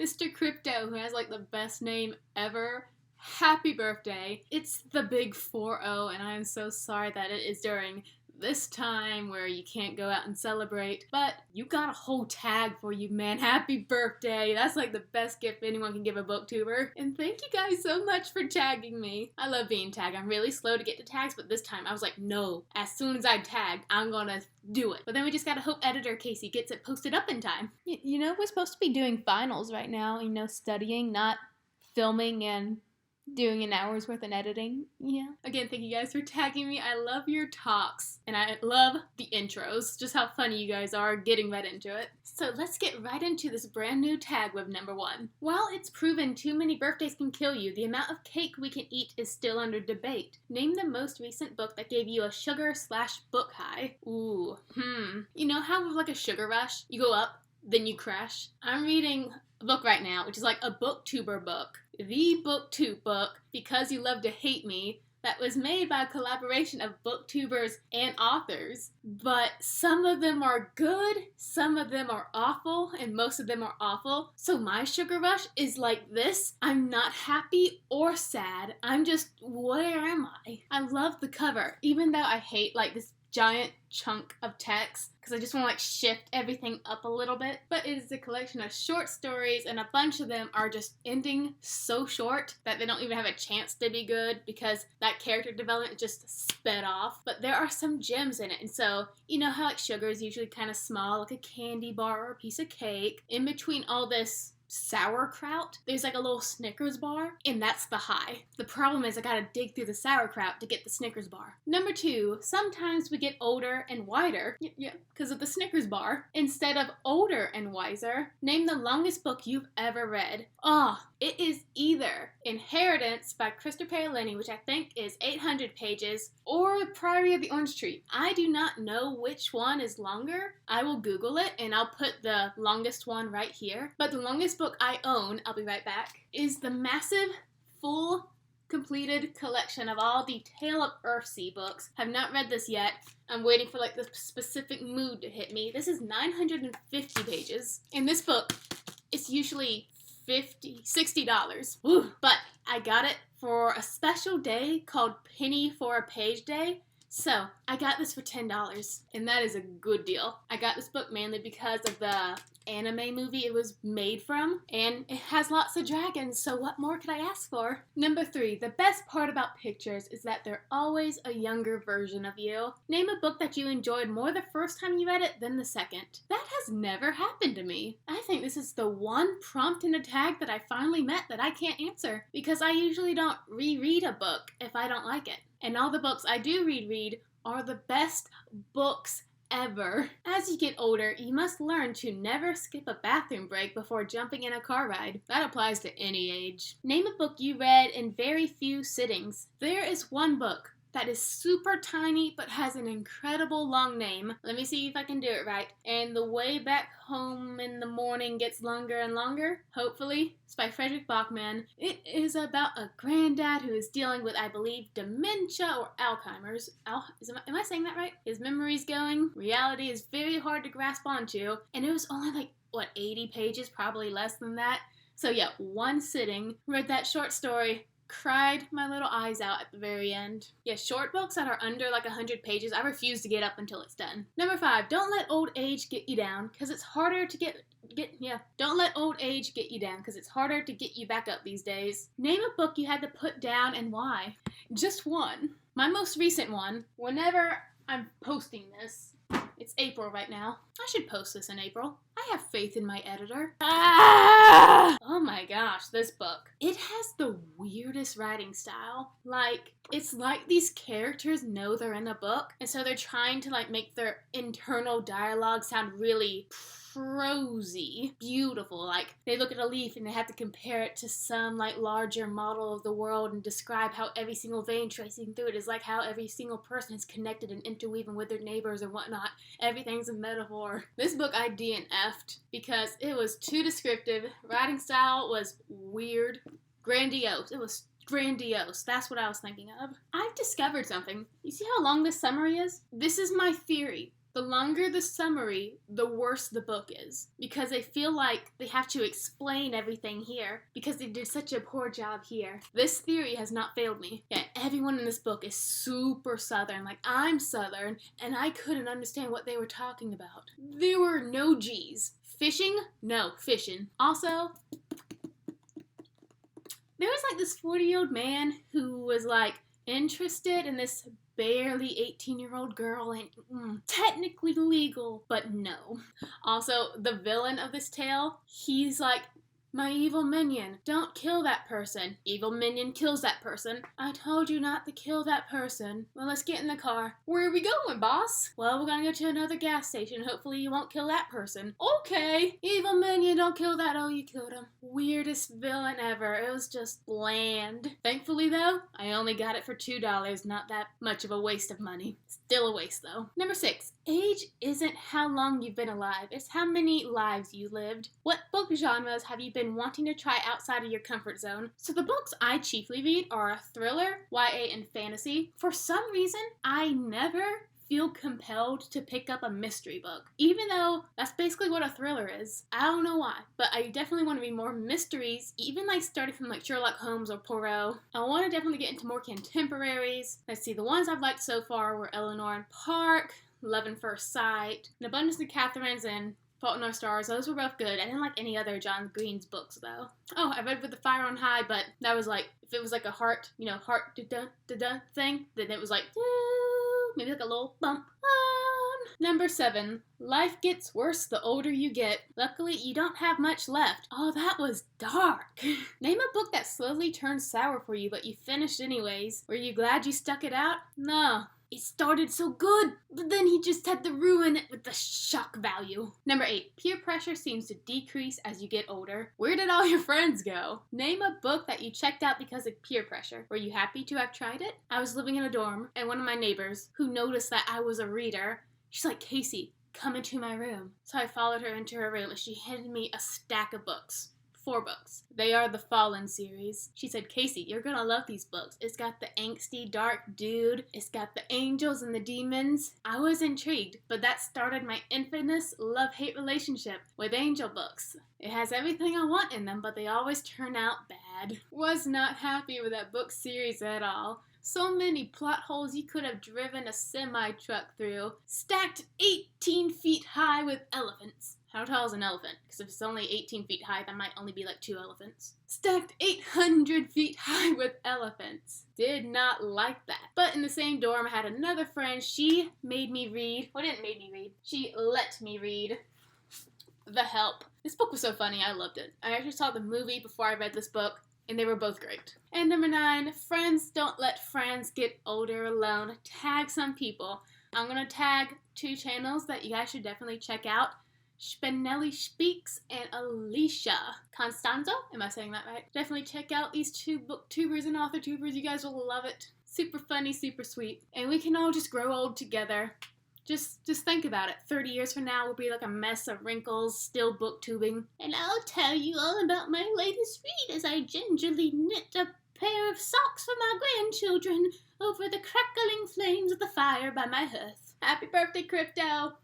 Mr. Krypto, who has like the best name ever. Happy birthday. It's the big 4-0, and I am so sorry that it is during this time where you can't go out and celebrate, but you got a whole tag for you, man. Happy birthday. That's like the best gift anyone can give a booktuber. And thank you guys so much for tagging me. I love being tagged. I'm really slow to get to tags, but this time I was like, no, as soon as I tagged, I'm gonna do it. But then we just gotta hope editor Casey gets it posted up in time. You know, we're supposed to be doing finals right now, studying, not filming and doing an hour's worth of editing. Yeah. Again, thank you guys for tagging me. I love your talks. And I love the intros. Just how funny you guys are getting right into it. So let's get right into this brand new tag with number 1. While it's proven too many birthdays can kill you, the amount of cake we can eat is still under debate. Name the most recent book that gave you a sugar/book high. Ooh. You know how with like a sugar rush, you go up, then you crash? I'm reading a book right now, which is like a booktuber book. The BookTube book, Because You Love to Hate Me, that was made by a collaboration of booktubers and authors. But some of them are good, some of them are awful, and most of them are awful. So my sugar rush is like this. I'm not happy or sad. I'm just, where am I? I love the cover, even though I hate like this giant chunk of text because I just want to like shift everything up a little bit. But it is a collection of short stories, and a bunch of them are just ending so short that they don't even have a chance to be good because that character development just sped off. But there are some gems in it, and so you know how like sugar is usually kind of small, like a candy bar or a piece of cake. In between all this sauerkraut, there's like a little Snickers bar, and that's the high. The problem is I gotta dig through the sauerkraut to get the Snickers bar. Number 2, sometimes we get older and wider, because of the Snickers bar, instead of older and wiser. Name the longest book you've ever read. It is either Inheritance by Paolini, which I think is 800 pages, or Priory of the Orange Tree. I do not know which one is longer. I will Google it, and I'll put the longest one right here. But the longest book I own, I'll be right back, is the massive, full, completed collection of all the Tale of Earthsea books. Have not read this yet. I'm waiting for like the specific mood to hit me. This is 950 pages. In this book, it's usually $60. Woo. But I got it for a special day called Penny for a Page Day. So I got this for $10, and that is a good deal. I got this book mainly because of the anime movie it was made from, and it has lots of dragons, so what more could I ask for? Number 3, the best part about pictures is that they're always a younger version of you. Name a book that you enjoyed more the first time you read it than the second. That has never happened to me. I think this is the one prompt in a tag that I finally met that I can't answer, because I usually don't reread a book if I don't like it. And all the books I do read are the best books ever. As you get older, you must learn to never skip a bathroom break before jumping in a car ride. That applies to any age. Name a book you read in very few sittings. There is one book that is super tiny but has an incredible long name. Let me see if I can do it right. And the way back home in the morning gets longer and longer, hopefully. It's by Fredrick Backman. It is about a granddad who is dealing with, I believe, dementia or Alzheimer's. Am I saying that right? His memory's going. Reality is very hard to grasp onto. And it was only like, 80 pages? Probably less than that. So yeah, one sitting, read that short story, cried my little eyes out at the very end. Yeah, short books that are under like 100 pages, I refuse to get up until it's done. Number 5, don't let old age get you down, because it's harder to don't let old age get you down, because it's harder to get you back up these days. Name a book you had to put down and why. Just one. My most recent one, whenever I'm posting this, it's April right now. I should post this in April. I have faith in my editor. Oh my gosh, this book. It has the weirdest writing style. It's like these characters know they're in a book, and so they're trying to make their internal dialogue sound really prosy, beautiful. They look at a leaf and they have to compare it to some larger model of the world and describe how every single vein tracing through it is how every single person is connected and interweaving with their neighbors and whatnot. Everything's a metaphor. This book I DNF'd because it was too descriptive. Writing style was weird. Grandiose. It was grandiose. That's what I was thinking of. I've discovered something. You see how long this summary is? This is my theory. The longer the summary, the worse the book is. Because they feel like they have to explain everything here. Because they did such a poor job here. This theory has not failed me. Yeah, everyone in this book is super Southern. Like, I'm Southern, and I couldn't understand what they were talking about. There were no G's. Fishing? No, fishing. Also, there was like this 40-year-old man who was like interested in this barely 18-year-old girl and technically legal, but no. Also, the villain of this tale, he's like, my evil minion, don't kill that person. Evil minion kills that person. I told you not to kill that person. Well, let's get in the car. Where are we going, boss? Well, we're gonna go to another gas station. Hopefully you won't kill that person. Okay. Evil minion, don't kill that. Oh, you killed him. Weirdest villain ever. It was just bland. Thankfully, though, I only got it for $2. Not that much of a waste of money. Still a waste, though. Number 6. Age isn't how long you've been alive. It's how many lives you lived. What book genres have you been wanting to try outside of your comfort zone? So the books I chiefly read are thriller, YA, and fantasy. For some reason, I never feel compelled to pick up a mystery book, even though that's basically what a thriller is. I don't know why, but I definitely want to read more mysteries, even like starting from like Sherlock Holmes or Poirot. I want to definitely get into more contemporaries. Let's see, the ones I've liked so far were Eleanor and Park, Love at First Sight, An Abundance of Katherines, and Fault in Our Stars. Those were both good. I didn't like any other John Green's books, though. Oh, I read With the Fire on High, but that was like, if it was like a heart, heart da-da-da-da thing, then it was like, maybe like a little bump. Number 7. Life gets worse the older you get. Luckily, you don't have much left. Oh, that was dark. Name a book that slowly turned sour for you, but you finished anyways. Were you glad you stuck it out? No. It started so good, but then he just had to ruin it with the shock value. Number 8. Peer pressure seems to decrease as you get older. Where did all your friends go? Name a book that you checked out because of peer pressure. Were you happy to have tried it? I was living in a dorm, and one of my neighbors, who noticed that I was a reader, she's like, Casey, come into my room. So I followed her into her room, and she handed me a stack of books. 4 books. They are the Fallen series. She said, Casey, you're gonna love these books. It's got the angsty dark dude. It's got the angels and the demons. I was intrigued, but that started my infamous love-hate relationship with angel books. It has everything I want in them, but they always turn out bad. Was not happy with that book series at all. So many plot holes you could have driven a semi-truck through. Stacked 18 feet high with elephants. How tall is an elephant? Because if it's only 18 feet high, that might only be like 2 elephants. Stacked 800 feet high with elephants. Did not like that. But in the same dorm, I had another friend. She made me read. Well, didn't make me read. She let me read The Help. This book was so funny. I loved it. I actually saw the movie before I read this book, and they were both great. And number 9, friends don't let friends get older alone. Tag some people. I'm going to tag 2 channels that you guys should definitely check out. Spinelli Speaks and Alicia Constanzo. Am I saying that right? Definitely check out these 2 booktubers and author tubers. You guys will love it. Super funny, super sweet. And we can all just grow old together. Just think about it. 30 years from now, we'll be like a mess of wrinkles, still booktubing. And I'll tell you all about my latest read as I gingerly knit a pair of socks for my grandchildren over the crackling flames of the fire by my hearth. Happy birthday, Krypto!